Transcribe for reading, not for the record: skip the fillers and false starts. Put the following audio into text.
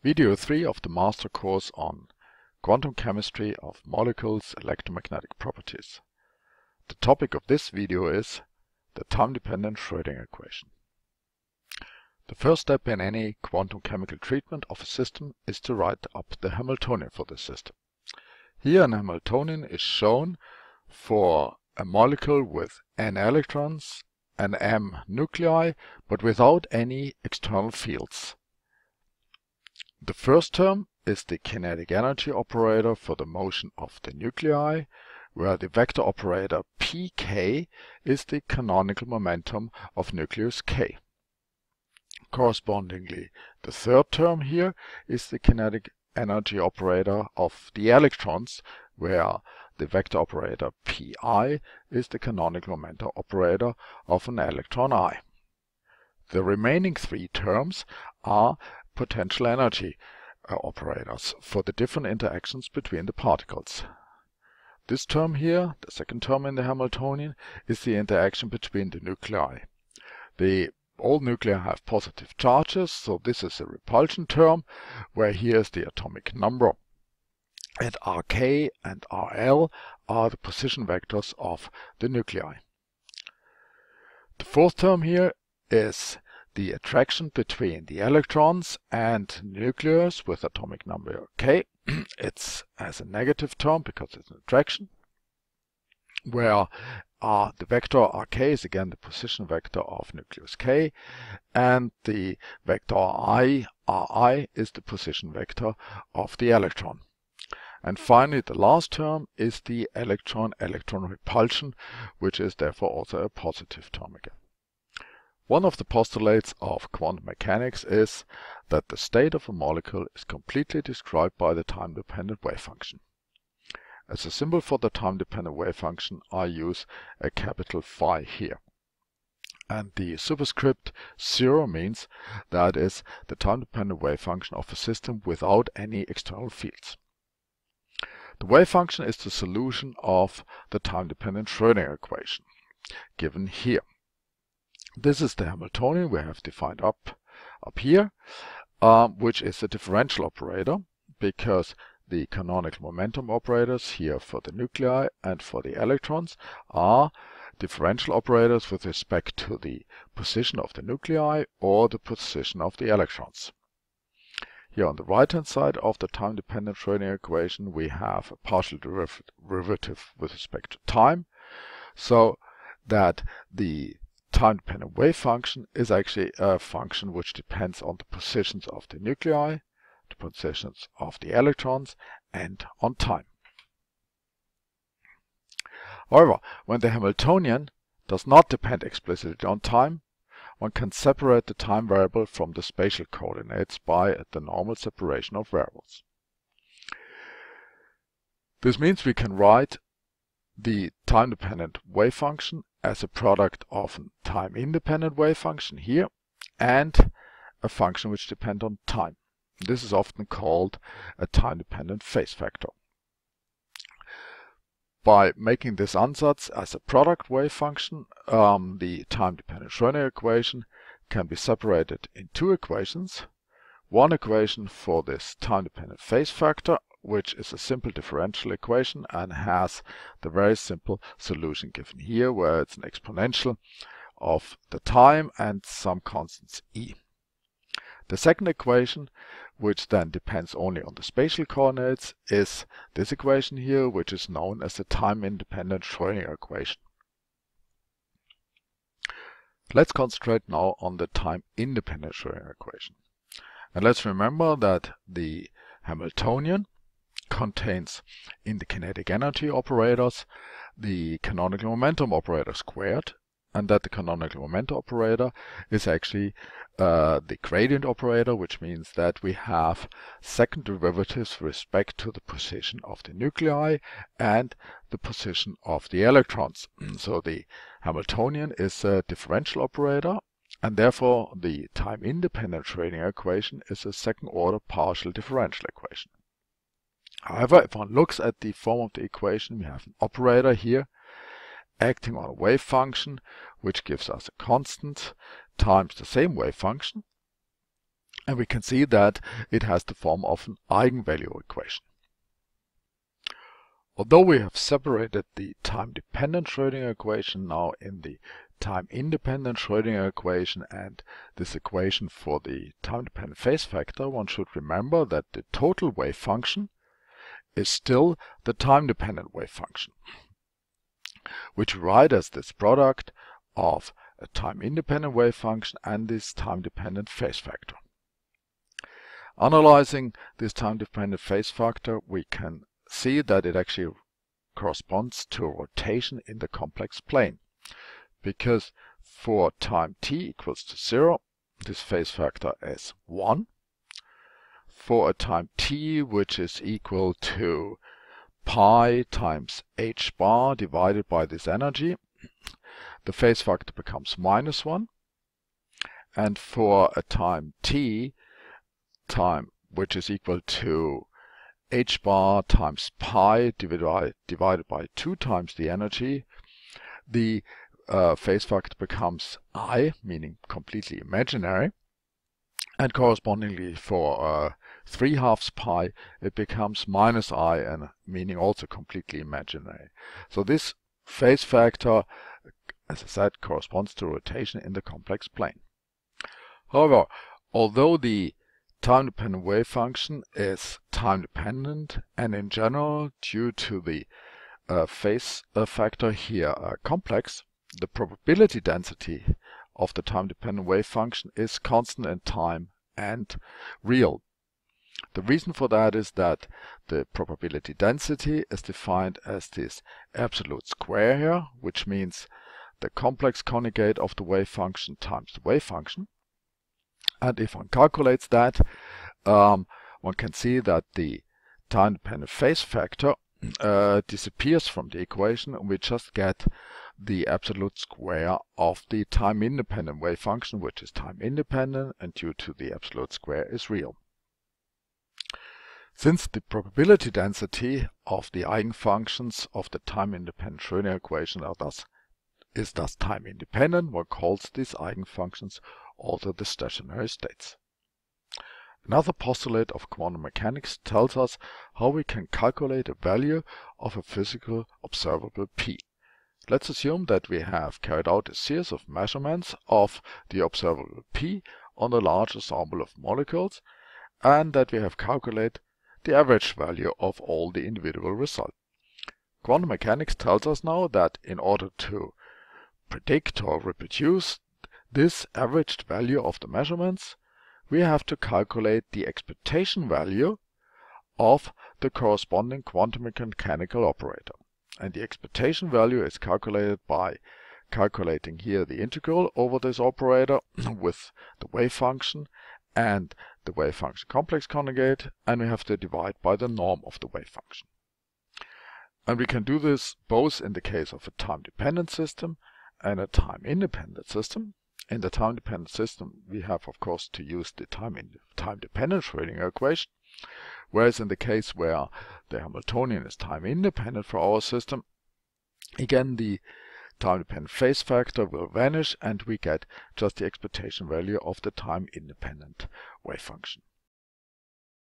Video 3 of the master course on quantum chemistry of molecules' electromagnetic properties. The topic of this video is the time-dependent Schrödinger equation. The first step in any quantum chemical treatment of a system is to write up the Hamiltonian for the system. Here an Hamiltonian is shown for a molecule with n electrons and m nuclei, but without any external fields. The first term is the kinetic energy operator for the motion of the nuclei, where the vector operator pk is the canonical momentum of nucleus k. Correspondingly, the third term here is the kinetic energy operator of the electrons, where the vector operator pi is the canonical momentum operator of an electron I. The remaining three terms are potential energy operators for the different interactions between the particles. This term here, the second term in the Hamiltonian, is the interaction between the nuclei. All nuclei have positive charges, so this is a repulsion term, where here is the atomic number. And Rk and Rl are the position vectors of the nuclei. The fourth term here is the attraction between the electrons and nucleus with atomic number k. It's as a negative term because it's an attraction, where the vector Rk is again the position vector of nucleus k, and the vector Ri is the position vector of the electron. And finally, the last term is the electron-electron repulsion, which is therefore also a positive term again. One of the postulates of quantum mechanics is that the state of a molecule is completely described by the time-dependent wave function. As a symbol for the time-dependent wave function, I use a capital Phi here. And the superscript 0 means that is the time-dependent wave function of a system without any external fields. The wave function is the solution of the time-dependent Schrödinger equation, given here. This is the Hamiltonian we have defined up here, which is a differential operator, because the canonical momentum operators here for the nuclei and for the electrons are differential operators with respect to the position of the nuclei or the position of the electrons. Here on the right-hand side of the time-dependent Schrödinger equation, we have a partial derivative with respect to time, so that the time-dependent wave function is actually a function which depends on the positions of the nuclei, the positions of the electrons, and on time. However, when the Hamiltonian does not depend explicitly on time, one can separate the time variable from the spatial coordinates by the normal separation of variables. This means we can write the time-dependent wave function as a product of a time-independent wave function here and a function which depends on time. This is often called a time-dependent phase factor. By making this ansatz as a product wave function, the time-dependent Schrödinger equation can be separated in two equations. One equation for this time-dependent phase factor, which is a simple differential equation and has the very simple solution given here, where it's an exponential of the time and some constants e. The second equation, which then depends only on the spatial coordinates, is this equation here, which is known as the time-independent Schrödinger equation. Let's concentrate now on the time-independent Schrödinger equation. And let's remember that the Hamiltonian contains in the kinetic energy operators the canonical momentum operator squared, and that the canonical momentum operator is actually the gradient operator, which means that we have second derivatives with respect to the position of the nuclei and the position of the electrons. So the Hamiltonian is a differential operator, and therefore the time-independent Schrödinger equation is a second-order partial differential equation. However, if one looks at the form of the equation, we have an operator here acting on a wave function, which gives us a constant times the same wave function. And we can see that it has the form of an eigenvalue equation. Although we have separated the time-dependent Schrödinger equation now in the time-independent Schrödinger equation and this equation for the time-dependent phase factor, one should remember that the total wave function is still the time-dependent wave function, which we write as this product of a time-independent wave function and this time-dependent phase factor. Analyzing this time-dependent phase factor, we can see that it actually corresponds to a rotation in the complex plane, because for time t equals to 0, this phase factor is 1. For a time t which is equal to pi times h bar divided by this energy, the phase factor becomes -1. And for a time t which is equal to h bar times pi divided by 2 times the energy, the phase factor becomes I, meaning completely imaginary. And correspondingly for 3/2 pi, it becomes -I, and meaning also completely imaginary. So this phase factor, as I said, corresponds to rotation in the complex plane. However, although the time-dependent wave function is time-dependent, and in general, due to the phase factor here complex, the probability density of the time-dependent wave function is constant in time and real. The reason for that is that the probability density is defined as this absolute square here, which means the complex conjugate of the wave function times the wave function. And if one calculates that, one can see that the time-dependent phase factor disappears from the equation, and we just get the absolute square of the time-independent wave function, which is time-independent and due to the absolute square is real. Since the probability density of the eigenfunctions of the time-independent Schrödinger equation is thus time-independent, one calls these eigenfunctions also the stationary states. Another postulate of quantum mechanics tells us how we can calculate a value of a physical observable P. Let's assume that we have carried out a series of measurements of the observable P on a large ensemble of molecules, and that we have calculated the average value of all the individual results. Quantum mechanics tells us now that in order to predict or reproduce this averaged value of the measurements, we have to calculate the expectation value of the corresponding quantum mechanical operator. And the expectation value is calculated by calculating here the integral over this operator with the wave function and the wave function complex conjugate, and we have to divide by the norm of the wave function. And we can do this both in the case of a time-dependent system and a time-independent system. In the time-dependent system, we have, of course, to use the time-dependent Schrödinger equation, whereas in the case where the Hamiltonian is time-independent for our system, again, the time-dependent phase factor will vanish and we get just the expectation value of the time-independent wave function.